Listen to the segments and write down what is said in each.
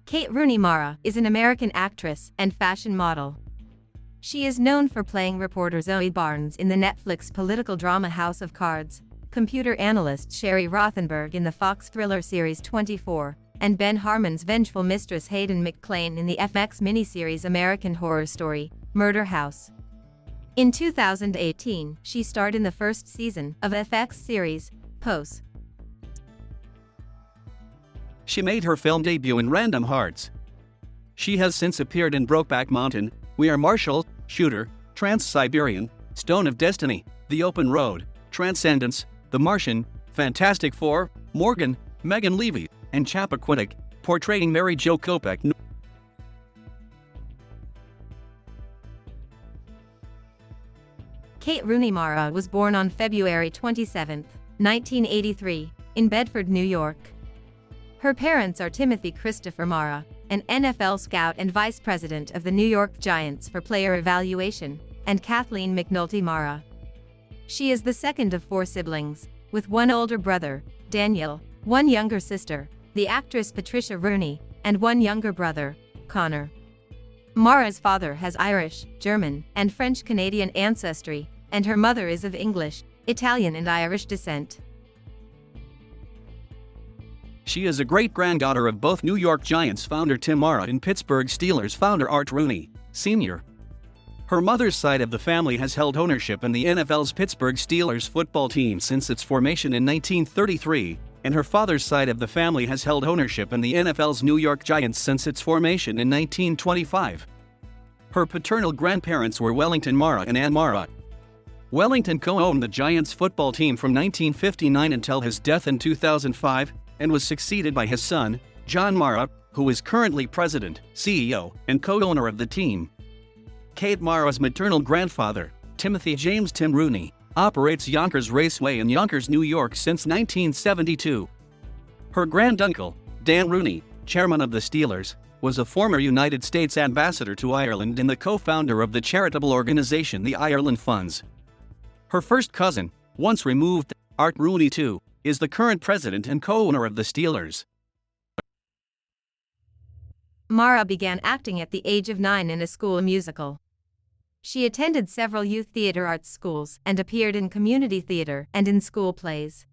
Kate Rooney Mara is an American actress and fashion model. She is known for playing reporter Zoe Barnes in the Netflix political drama House of Cards, computer analyst Sherry Rothenberg in the Fox thriller series 24, and Ben Harmon's vengeful mistress Hayden McClane in the FX miniseries American Horror Story, Murder House. In 2018, she starred in the first season of FX series, Pose. She made her film debut in Random Hearts. She has since appeared in Brokeback Mountain, We Are Marshall, Shooter, Trans-Siberian, Stone of Destiny, The Open Road, Transcendence, The Martian, Fantastic Four, Morgan, Megan Levy, and Chappaquiddick, portraying Mary Jo Kopech. Kate Rooney Mara was born on February 27, 1983, in Bedford, New York. Her parents are Timothy Christopher Mara, an NFL scout and vice president of the New York Giants for player evaluation, and Kathleen McNulty Mara. She is the second of four siblings, with one older brother, Daniel, one younger sister, the actress Patricia Rooney, and one younger brother, Connor. Mara's father has Irish, German, and French-Canadian ancestry, and her mother is of English, Italian and Irish descent. She is a great-granddaughter of both New York Giants founder Tim Mara and Pittsburgh Steelers founder Art Rooney, Sr. Her mother's side of the family has held ownership in the NFL's Pittsburgh Steelers football team since its formation in 1933, and her father's side of the family has held ownership in the NFL's New York Giants since its formation in 1925. Her paternal grandparents were Wellington Mara and Ann Mara. Wellington co-owned the Giants football team from 1959 until his death in 2005, and was succeeded by his son, John Mara, who is currently president, CEO, and co-owner of the team. Kate Mara's maternal grandfather, Timothy James Tim Rooney, operates Yonkers Raceway in Yonkers, New York since 1972. Her granduncle, Dan Rooney, chairman of the Steelers, was a former United States ambassador to Ireland and the co-founder of the charitable organization the Ireland Funds. Her first cousin, once removed, Art Rooney II, is the current president and co-owner of the Steelers. Mara began acting at the age of 9 in a school musical. She attended several youth theater arts schools and appeared in community theater and in school plays.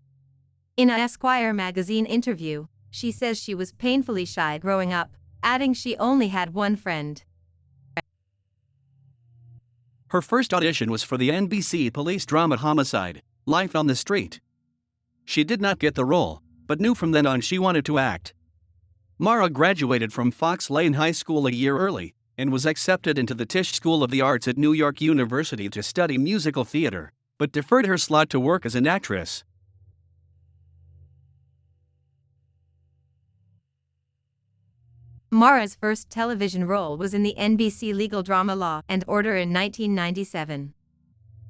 In a Esquire magazine interview, she says she was painfully shy growing up, adding she only had one friend. Her first audition was for the NBC police drama Homicide, Life on the Street. She did not get the role, but knew from then on she wanted to act. Mara graduated from Fox Lane High School a year early, and was accepted into the Tisch School of the Arts at New York University to study musical theater, but deferred her slot to work as an actress. Mara's first television role was in the NBC legal drama Law and Order in 1997.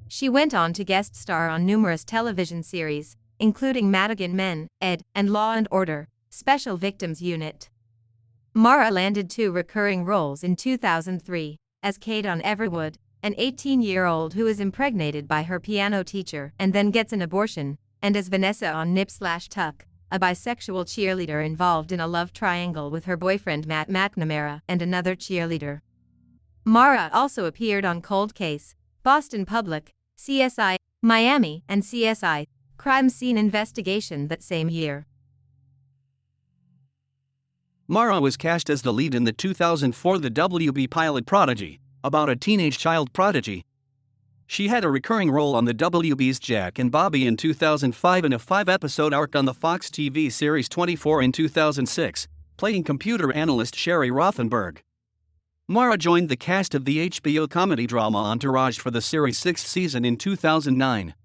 She went on to guest star on numerous television series, including Madigan Men, Ed, and Law and Order, Special Victims Unit. Mara landed 2 recurring roles in 2003, as Kate on Everwood, an 18-year-old who is impregnated by her piano teacher and then gets an abortion, and as Vanessa on Nip/Tuck, a bisexual cheerleader involved in a love triangle with her boyfriend Matt McNamara and another cheerleader. Mara also appeared on Cold Case, Boston Public, CSI, Miami, and CSI, Crime Scene Investigation that same year. Mara was cast as the lead in the 2004 The WB pilot Prodigy, about a teenage child prodigy. She had a recurring role on the WB's Jack and Bobby in 2005 and a 5-episode arc on the Fox TV series 24 in 2006, playing computer analyst Sherry Rothenberg. Mara joined the cast of the HBO comedy drama Entourage for the series' 6th season in 2009.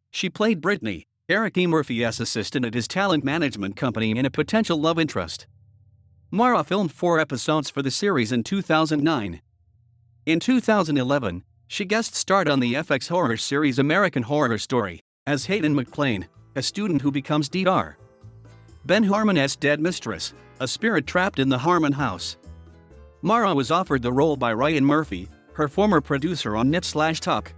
She played Brittany, Eric E. Murphy's assistant at his talent management company and a potential love interest. Mara filmed 4 episodes for the series in 2009. In 2011, she guest starred on the FX horror series American Horror Story, as Hayden McClane, a student who becomes Dr. Ben Harmon's dead mistress, a spirit trapped in the Harmon house. Mara was offered the role by Ryan Murphy, her former producer on Nip/Tuck.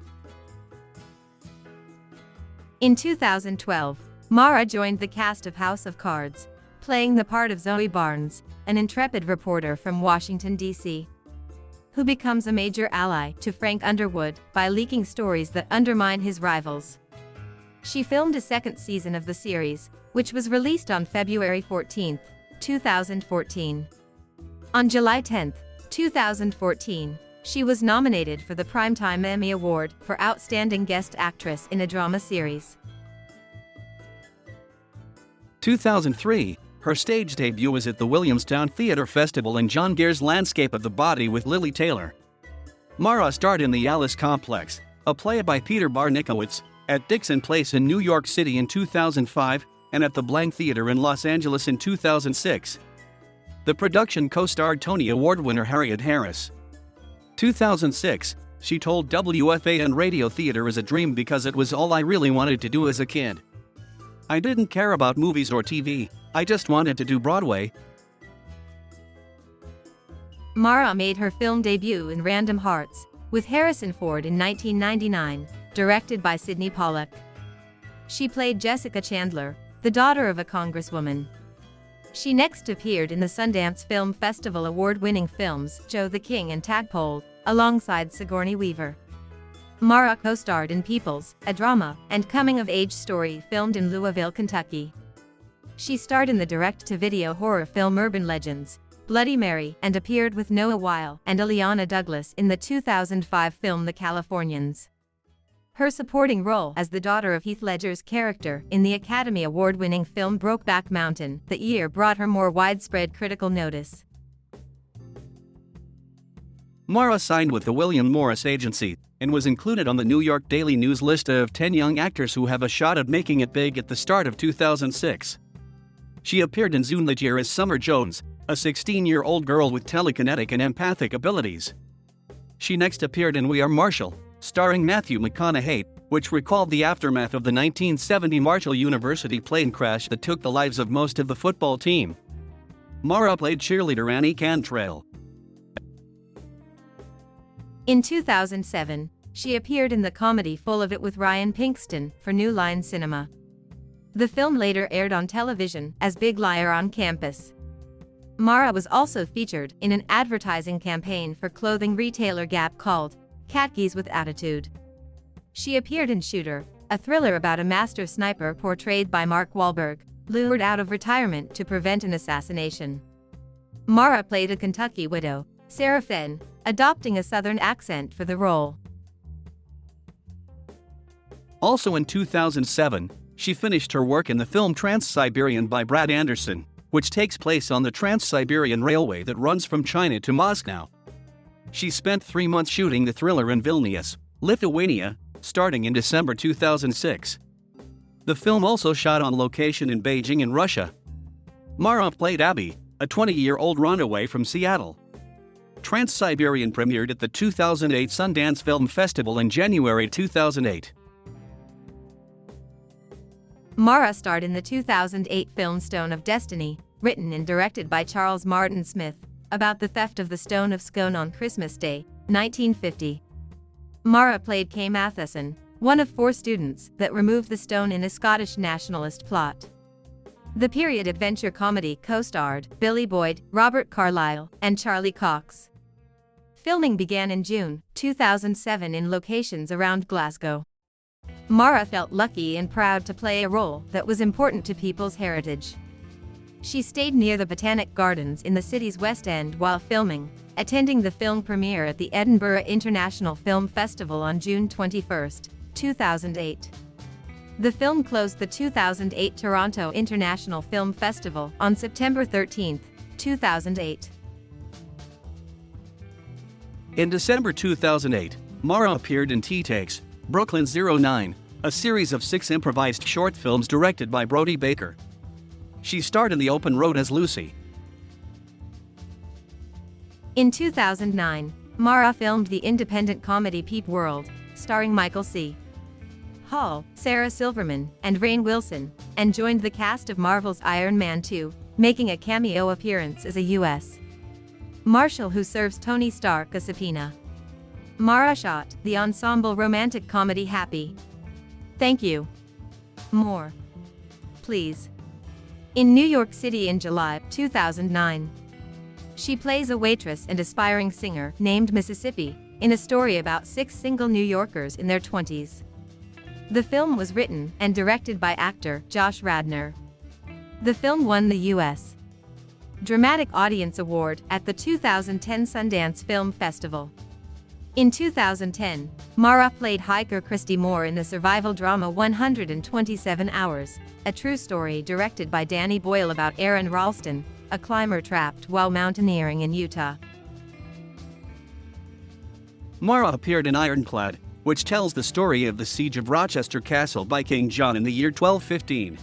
In 2012, Mara joined the cast of House of Cards, playing the part of Zoe Barnes, an intrepid reporter from Washington, D.C., who becomes a major ally to Frank Underwood by leaking stories that undermine his rivals. She filmed a second season of the series, which was released on February 14, 2014. On July 10, 2014, she was nominated for the Primetime Emmy Award for Outstanding Guest Actress in a Drama Series. 2003, her stage debut was at the Williamstown Theatre Festival in John Gay's Landscape of the Body with Lily Taylor. Mara starred in The Alice Complex, a play by Peter Barnikowitz, at Dixon Place in New York City in 2005, and at the Blank Theatre in Los Angeles in 2006. The production co-starred Tony Award winner Harriet Harris. 2006, she told WFAN Radio theater is a dream because it was all I really wanted to do as a kid. I didn't care about movies or TV, I just wanted to do Broadway. Mara made her film debut in Random Hearts, with Harrison Ford in 1999, directed by Sidney Pollack. She played Jessica Chandler, the daughter of a congresswoman. She next appeared in the Sundance Film Festival award-winning films Joe the King and Tadpole, alongside Sigourney Weaver. Mara co-starred in Peoples, a drama and coming-of-age story filmed in Louisville, Kentucky. She starred in the direct-to-video horror film Urban Legends, Bloody Mary, and appeared with Noah Weil and Ileana Douglas in the 2005 film The Californians. Her supporting role as the daughter of Heath Ledger's character in the Academy Award-winning film Brokeback Mountain that year brought her more widespread critical notice. Mara signed with the William Morris Agency and was included on the New York Daily News list of 10 young actors who have a shot at making it big at the start of 2006. She appeared in Zoom that year as Summer Jones, a 16-year-old girl with telekinetic and empathic abilities. She next appeared in We Are Marshall, starring Matthew McConaughey, which recalled the aftermath of the 1970 Marshall University plane crash that took the lives of most of the football team. Mara played cheerleader Annie Cantrell. In 2007, she appeared in the comedy Full of It with Ryan Pinkston for New Line Cinema. The film later aired on television as Big Liar on Campus. Mara was also featured in an advertising campaign for clothing retailer Gap called Khakis with Attitude. She appeared in Shooter, a thriller about a master sniper portrayed by Mark Wahlberg, lured out of retirement to prevent an assassination. Mara played a Kentucky widow, Sarah Fenn, adopting a Southern accent for the role. Also in 2007, she finished her work in the film Trans-Siberian by Brad Anderson, which takes place on the Trans-Siberian Railway that runs from China to Moscow. She spent 3 months shooting the thriller in Vilnius, Lithuania, starting in December 2006. The film also shot on location in Beijing in Russia. Mara played Abby, a 20-year-old runaway from Seattle. Trans-Siberian premiered at the 2008 Sundance Film Festival in January 2008. Mara starred in the 2008 film Stone of Destiny, written and directed by Charles Martin Smith, about the theft of the Stone of Scone on Christmas Day, 1950. Mara played Kay Matheson, one of 4 students that removed the stone in a Scottish nationalist plot. The period adventure comedy co-starred Billy Boyd, Robert Carlyle, and Charlie Cox. Filming began in June 2007 in locations around Glasgow. Mara felt lucky and proud to play a role that was important to people's heritage. She stayed near the Botanic Gardens in the city's West End while filming, attending the film premiere at the Edinburgh International Film Festival on June 21, 2008. The film closed the 2008 Toronto International Film Festival on September 13, 2008. In December 2008, Mara appeared in Tea Takes, Brooklyn 09, a series of 6 improvised short films directed by Brody Baker. She starred in The Open Road as Lucy. In 2009, Mara filmed the independent comedy Peep World, starring Michael C. Hall, Sarah Silverman, and Rainn Wilson, and joined the cast of Marvel's Iron Man 2, making a cameo appearance as a U.S. Marshal who serves Tony Stark a subpoena. Mara shot the ensemble romantic comedy Happy. Thank you. More. Please. in New York City in July 2009. She plays a waitress and aspiring singer named Mississippi in a story about 6 single New Yorkers in their 20s. The film was written and directed by actor Josh Radnor. The film won the U.S. Dramatic Audience Award at the 2010 Sundance Film Festival. In 2010, Mara played hiker Christy Moore in the survival drama 127 Hours, a true story directed by Danny Boyle about Aaron Ralston, a climber trapped while mountaineering in Utah. Mara appeared in Ironclad, which tells the story of the siege of Rochester Castle by King John in the year 1215.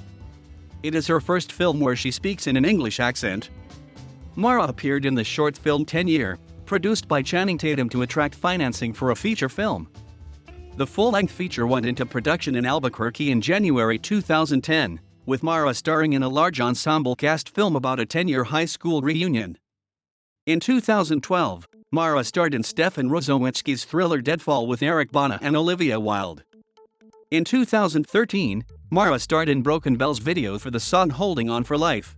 It is her first film where she speaks in an English accent. Mara appeared in the short film 10 Year, produced by Channing Tatum to attract financing for a feature film. The full-length feature went into production in Albuquerque in January 2010, with Mara starring in a large ensemble cast film about a 10-year high school reunion. In 2012, Mara starred in Stefan Rozowitzki's thriller Deadfall with Eric Bana and Olivia Wilde. In 2013, Mara starred in Broken Bell's video for the song Holding On for Life.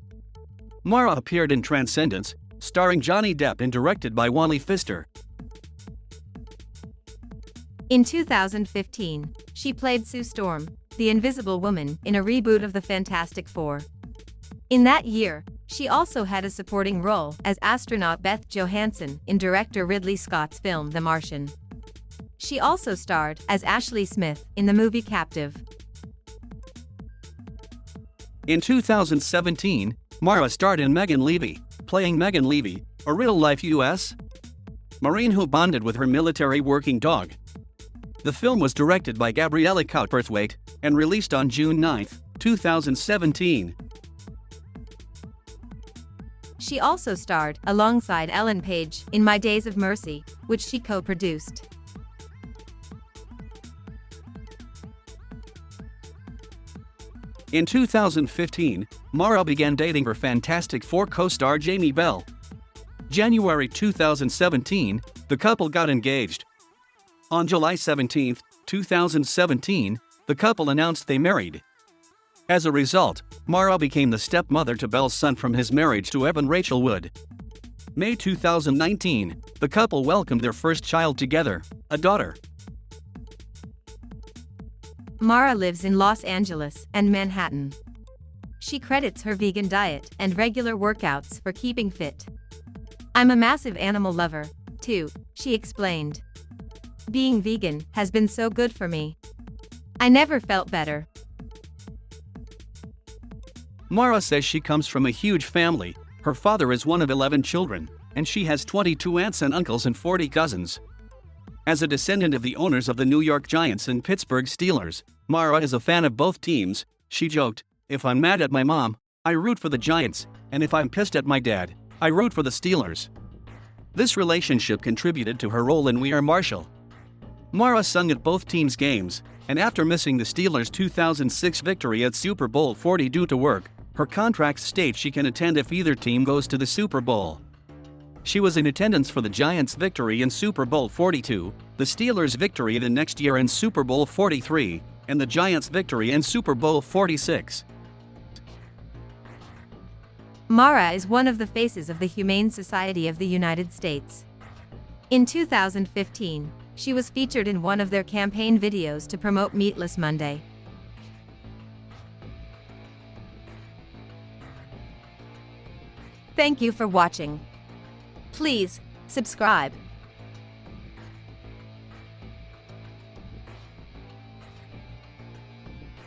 Mara appeared in Transcendence, starring Johnny Depp and directed by Wally Pfister. In 2015, she played Sue Storm, the Invisible Woman, in a reboot of the Fantastic Four. In that year, she also had a supporting role as astronaut Beth Johansson in director Ridley Scott's film The Martian. She also starred as Ashley Smith in the movie Captive. In 2017, Mara starred in Megan Levy, playing Megan Levy, a real-life U.S. Marine who bonded with her military working dog. The film was directed by Gabriella Cowperthwaite and released on June 9, 2017. She also starred alongside Ellen Page in My Days of Mercy, which she co-produced. In 2015, Mara began dating her Fantastic Four co-star Jamie Bell. January 2017, the couple got engaged. On July 17, 2017, the couple announced they married. As a result, Mara became the stepmother to Bell's son from his marriage to Evan Rachel Wood. May 2019, the couple welcomed their first child together, a daughter. Mara lives in Los Angeles and Manhattan. She credits her vegan diet and regular workouts for keeping fit. "I'm a massive animal lover, too," she explained. "Being vegan has been so good for me. I never felt better." Mara says she comes from a huge family. Her father is one of 11 children, and she has 22 aunts and uncles and 40 cousins. As a descendant of the owners of the New York Giants and Pittsburgh Steelers, Mara is a fan of both teams. She joked, "If I'm mad at my mom, I root for the Giants, and if I'm pissed at my dad, I root for the Steelers." This relationship contributed to her role in We Are Marshall. Mara sung at both teams' games, and after missing the Steelers' 2006 victory at Super Bowl 40 due to work, her contract states she can attend if either team goes to the Super Bowl. She was in attendance for the Giants' victory in Super Bowl 42, the Steelers' victory the next year in Super Bowl 43, and the Giants' victory in Super Bowl 46. Mara is one of the faces of the Humane Society of the United States. In 2015, she was featured in one of their campaign videos to promote Meatless Monday. Thank you for watching. Please subscribe.